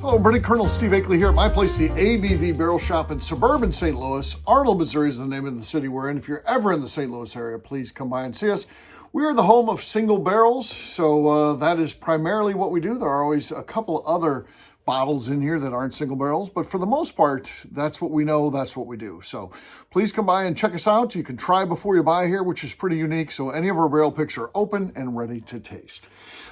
Hello, British Colonel Steve Akley here at my place, the ABV Barrel Shop in suburban St. Louis. Arnold, Missouri is the name of the city we're in. If you're ever in the St. Louis area, please come by and see us. We are the home of single barrels, so that is primarily what we do. There are always a couple other bottles in here that aren't single barrels, but for the most part, that's what we know, that's what we do. So please come by and check us out. You can try before you buy here, which is pretty unique. So any of our barrel picks are open and ready to taste.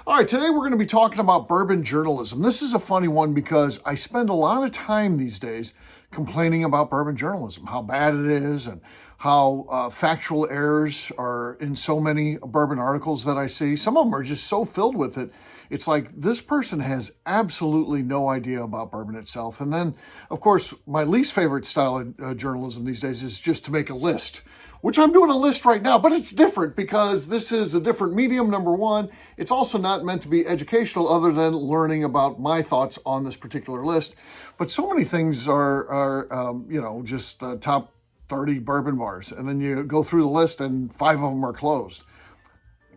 All right, today we're going to be talking about bourbon journalism. This is a funny one because I spend a lot of time these days complaining about bourbon journalism, how bad it is and how factual errors are in so many bourbon articles that I see. Some of them are just so filled with it. It's like this person has absolutely no idea about bourbon itself. And then, of course, my least favorite style of journalism these days is just to make a list, which I'm doing a list right now, but it's different because this is a different medium, number one. It's also not meant to be educational other than learning about my thoughts on this particular list. But so many things are just the top 30 bourbon bars. And then you go through the list and 5 of them are closed.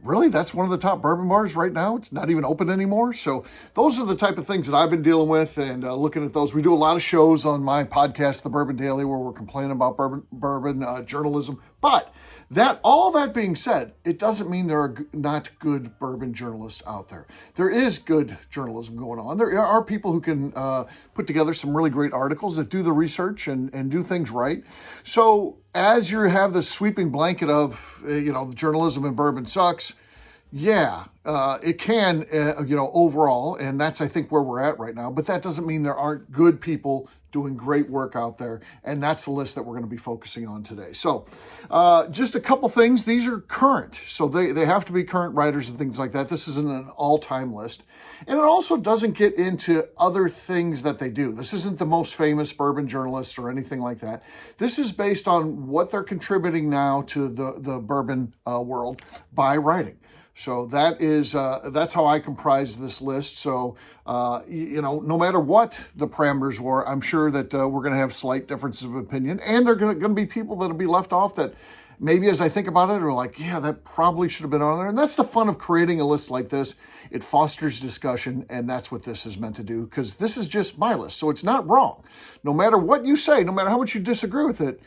Really? That's one of the top bourbon bars right now? It's not even open anymore? So those are the type of things that I've been dealing with and looking at those. We do a lot of shows on my podcast, The Bourbon Daily, where we're complaining about bourbon journalism. But all that being said, it doesn't mean there are not good bourbon journalists out there. There is good journalism going on. There are people who can put together some really great articles that do the research and do things right. So as you have this sweeping blanket of, the journalism in bourbon sucks, yeah, it can, overall, and that's, I think, where we're at right now. But that doesn't mean there aren't good people doing great work out there, and that's the list that we're going to be focusing on today. So just a couple things. These are current, so they have to be current writers and things like that. This isn't an all-time list. And it also doesn't get into other things that they do. This isn't the most famous bourbon journalist or anything like that. This is based on what they're contributing now to the bourbon world by writing. So that's how I comprise this list. So, no matter what the parameters were, I'm sure that we're going to have slight differences of opinion. And there are going to be people that will be left off that maybe as I think about it are like, yeah, that probably should have been on there. And that's the fun of creating a list like this. It fosters discussion, and that's what this is meant to do, because this is just my list. So it's not wrong. No matter what you say, no matter how much you disagree with it,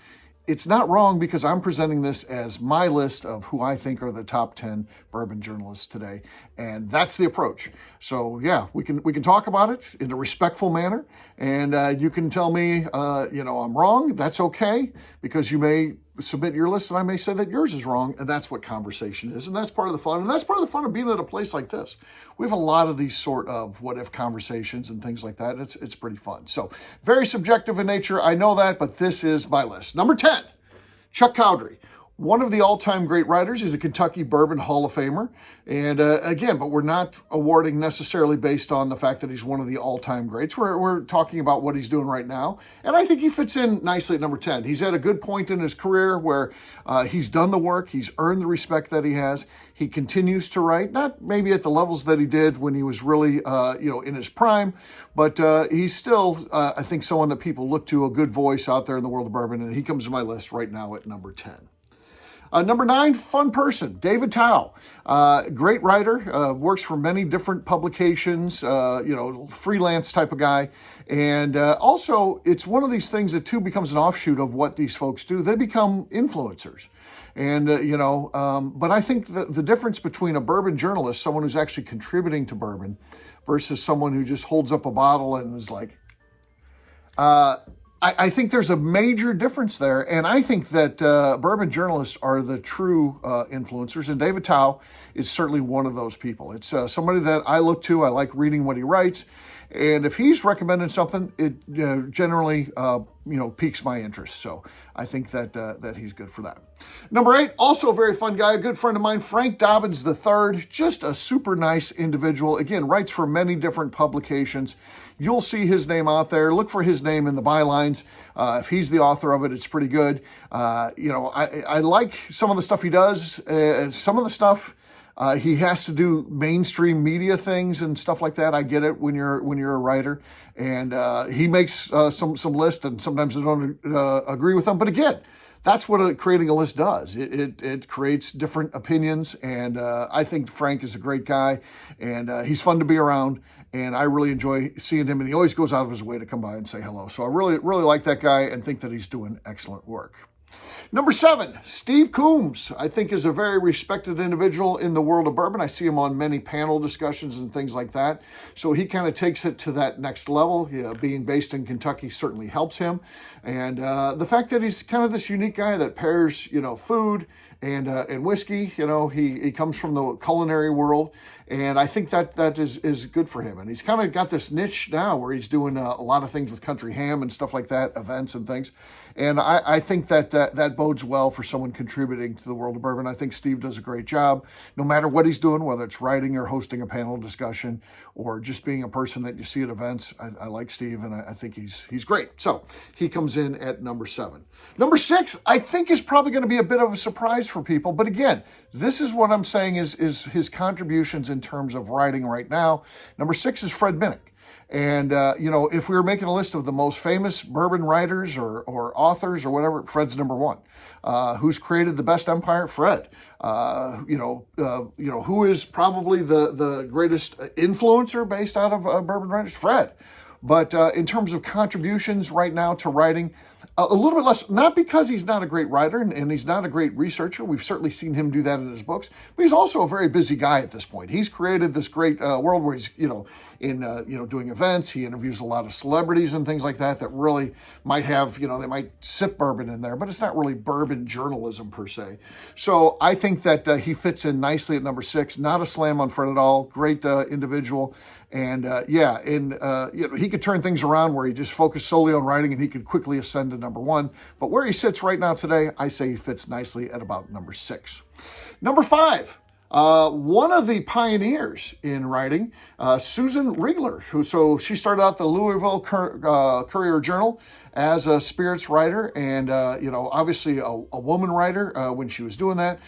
it's not wrong because I'm presenting this as my list of who I think are the top 10 bourbon journalists today. And that's the approach. So yeah, we can talk about it in a respectful manner. And you can tell me, I'm wrong. That's okay, because you may submit your list and I may say that yours is wrong. And that's what conversation is. And that's part of the fun. And that's part of the fun of being at a place like this. We have a lot of these sort of what if conversations and things like that. It's pretty fun. So very subjective in nature. I know that, but this is my list. Number 10, Chuck Cowdery. One of the all-time great writers. He's a Kentucky Bourbon Hall of Famer. And but we're not awarding necessarily based on the fact that he's one of the all-time greats. We're talking about what he's doing right now. And I think he fits in nicely at number 10. He's at a good point in his career where he's done the work. He's earned the respect that he has. He continues to write, not maybe at the levels that he did when he was really, in his prime, but he's still, I think, someone that people look to, a good voice out there in the world of bourbon. And he comes to my list right now at number 10. Number 9, fun person, David Tao. Great writer, works for many different publications, freelance type of guy. And also, it's one of these things that too becomes an offshoot of what these folks do. They become influencers. And, but I think the difference between a bourbon journalist, someone who's actually contributing to bourbon, versus someone who just holds up a bottle and is like, I think there's a major difference there, and I think that bourbon journalists are the true influencers, and David Tao is certainly one of those people. It's somebody that I look to. I like reading what he writes, and if he's recommending something, it generally piques my interest. So I think that he's good for that. Number 8, also a very fun guy, a good friend of mine, Frank Dobbins III, just a super nice individual. Again, writes for many different publications. You'll see his name out there. Look for his name in the bylines. If he's the author of it, it's pretty good. I like some of the stuff he does. Some of the stuff he has to do mainstream media things and stuff like that. I get it when you're a writer, and he makes some lists, and sometimes I don't agree with them. But again, that's what creating a list does. It creates different opinions, and I think Frank is a great guy, and he's fun to be around, and I really enjoy seeing him, and he always goes out of his way to come by and say hello. So I really, really like that guy and think that he's doing excellent work. Number 7, Steve Coombs, I think is a very respected individual in the world of bourbon. I see him on many panel discussions and things like that. So he kind of takes it to that next level. Being based in Kentucky certainly helps him. And the fact that he's kind of this unique guy that pairs, food and whiskey, he comes from the culinary world. And I think that is good for him. And he's kind of got this niche now where he's doing a lot of things with country ham and stuff like that, events and things. And I think that bodes well for someone contributing to the world of bourbon. I think Steve does a great job, no matter what he's doing, whether it's writing or hosting a panel discussion or just being a person that you see at events. I like Steve, and I think he's great. So he comes in at number 7. Number 6, I think, is probably going to be a bit of a surprise for people. But again, this is what I'm saying is his contributions in terms of writing right now. Number 6 is Fred Minnick. And, if we were making a list of the most famous bourbon writers or authors or whatever, Fred's number 1. Who's created the best empire? Fred. Who is probably the greatest influencer based out of bourbon writers? Fred. But in terms of contributions right now to writing, a little bit less, not because he's not a great writer and he's not a great researcher. We've certainly seen him do that in his books, but he's also a very busy guy at this point. He's created this great world where he's, doing events. He interviews a lot of celebrities and things like that really might have, they might sip bourbon in there, but it's not really bourbon journalism per se. So I think that he fits in nicely at number 6. Not a slam on Fred at all. Great individual. And he could turn things around where he just focused solely on writing and he could quickly ascend to number 1. But where he sits right now today, I say he fits nicely at about number 6. Number 5, one of the pioneers in writing, Susan Riegler, she started out the Louisville Courier Journal as a spirits writer and, obviously a woman writer when she was doing that.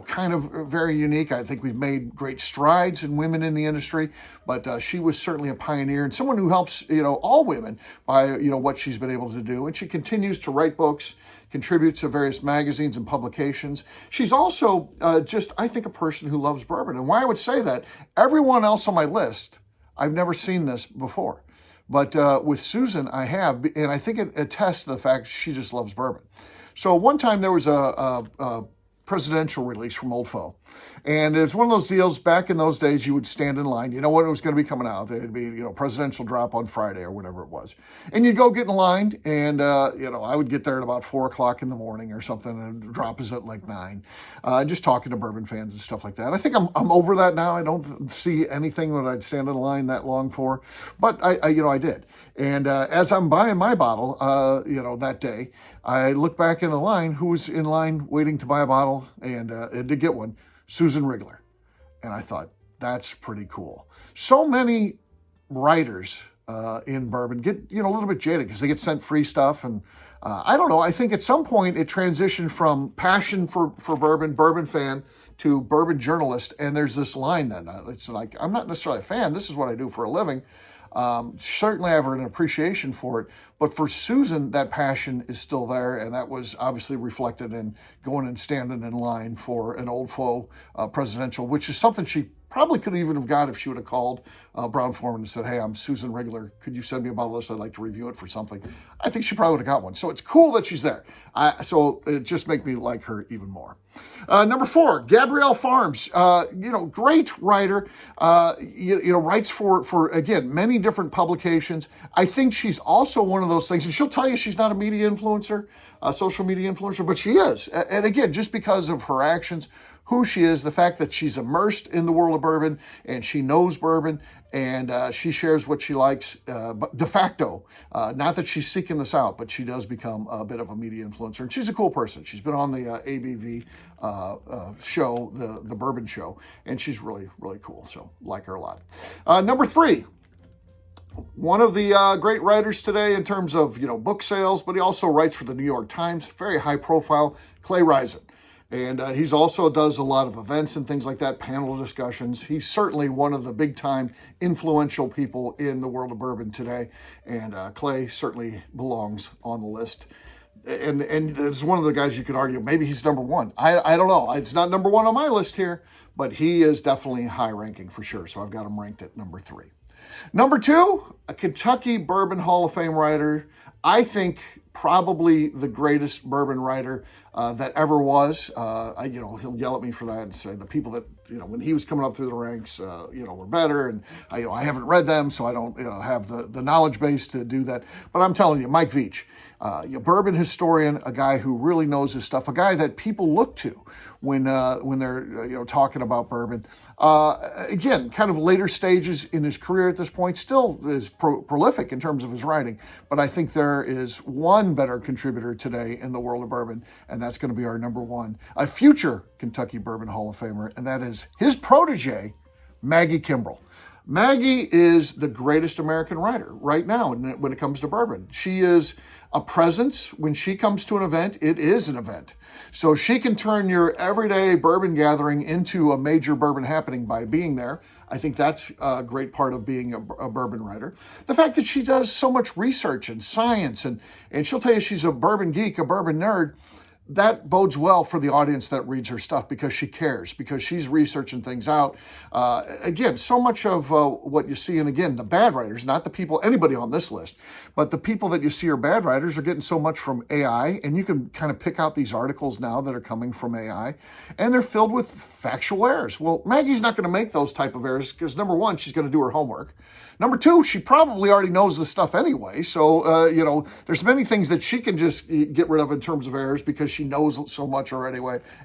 Kind of very unique. I think we've made great strides in women in the industry, but she was certainly a pioneer and someone who helps, all women by, what she's been able to do. And she continues to write books, contribute to various magazines and publications. She's also I think, a person who loves bourbon. And why I would say that, everyone else on my list, I've never seen this before. But with Susan, I have, and I think it attests to the fact she just loves bourbon. So one time there was a presidential release from Old Foe. And it's one of those deals, back in those days, you would stand in line. You know when it was going to be coming out. It'd be, presidential drop on Friday or whatever it was. And you'd go get in line, and, I would get there at about 4 o'clock in the morning or something, and the drop is at like 9. Just talking to bourbon fans and stuff like that. I think I'm over that now. I don't see anything that I'd stand in line that long for. But I did. And as I'm buying my bottle, that day, I look back in the line, who was in line waiting to buy a bottle and to get one, Susan Riegler. And I thought, that's pretty cool. So many writers in bourbon get, a little bit jaded because they get sent free stuff. And I don't know, I think at some point it transitioned from passion for bourbon fan, to bourbon journalist. And there's this line then, it's like, I'm not necessarily a fan. This is what I do for a living. Certainly I have an appreciation for it, but for Susan, that passion is still there, and that was obviously reflected in going and standing in line for an Old Foe presidential, which is something she probably could even have got if she would have called Brown-Forman and said, hey, I'm Susan Riegler. Could you send me a bottle list? I'd like to review it for something. I think she probably would have got one. So it's cool that she's there. So it just makes me like her even more. Number 4, Gabrielle Farms. Great writer. Writes for, again, many different publications. I think she's also one of those things, and she'll tell you she's not a media influencer, a social media influencer, but she is. And again, just because of her actions, who she is, the fact that she's immersed in the world of bourbon and she knows bourbon and she shares what she likes, but de facto, not that she's seeking this out, but she does become a bit of a media influencer. And she's a cool person. She's been on the ABV show, the bourbon show, and she's really, really cool. So like her a lot. Number 3, one of the great writers today in terms of, book sales, but he also writes for the New York Times, very high profile, Clay Risen. And he's also does a lot of events and things like that, panel discussions. He's certainly one of the big-time influential people in the world of bourbon today. And Clay certainly belongs on the list. and this is one of the guys you could argue maybe he's number one. I don't know. It's not number one on my list here, but he is definitely high ranking for sure. So I've got him ranked at number 3. Number 2, a Kentucky Bourbon Hall of Fame writer. I think probably the greatest bourbon writer that ever was. He'll yell at me for that and say the people that, when he was coming up through the ranks, were better. And, I haven't read them, so I don't, have the knowledge base to do that. But I'm telling you, Mike Veach, bourbon historian, a guy who really knows his stuff, a guy that people look to when they're talking about bourbon. Again, kind of later stages in his career at this point, still is prolific in terms of his writing. But I think there is one better contributor today in the world of bourbon, and that's going to be our number 1, a future Kentucky Bourbon Hall of Famer, and that is his protege, Maggie Kimbrell. Maggie is the greatest American writer right now when it comes to bourbon. She is a presence. When she comes to an event, it is an event. So she can turn your everyday bourbon gathering into a major bourbon happening by being there. I think that's a great part of being a bourbon writer. The fact that she does so much research and science, and she'll tell you she's a bourbon geek, a bourbon nerd, that bodes well for the audience that reads her stuff because she cares, because she's researching things out. Again, so much of what you see, and again, the bad writers, not the people, anybody on this list, but the people that you see are bad writers are getting so much from AI, and you can kind of pick out these articles now that are coming from AI, and they're filled with factual errors. Well, Maggie's not going to make those type of errors because, number 1, she's going to do her homework. Number 2, she probably already knows this stuff anyway. So, there's many things that she can just get rid of in terms of errors because she knows so much already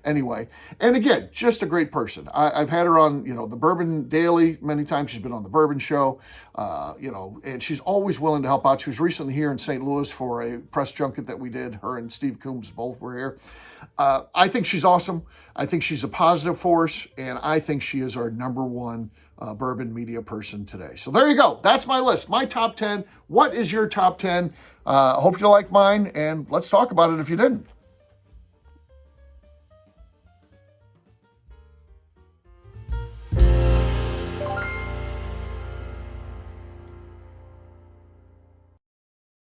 anyway. And again, just a great person. I've had her on, the Bourbon Daily many times. She's been on the Bourbon Show, and she's always willing to help out. She was recently here in St. Louis for a press junket that we did. Her and Steve Coombs both were here. I think she's awesome. I think she's a positive force, and I think she is our number 1 bourbon media person today. So there you go. That's my list, my top 10. What is your top 10? I hope you like mine, and let's talk about it if you didn't.